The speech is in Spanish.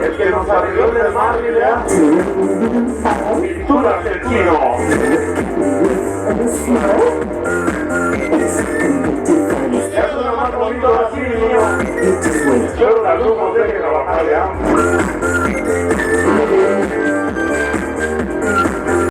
El que nos arregló el Marvin, ¿verdad? Pintura argentino. Eso es lo más bonito de así, niño. Pero la luz no tiene que trabajar, ¿ya?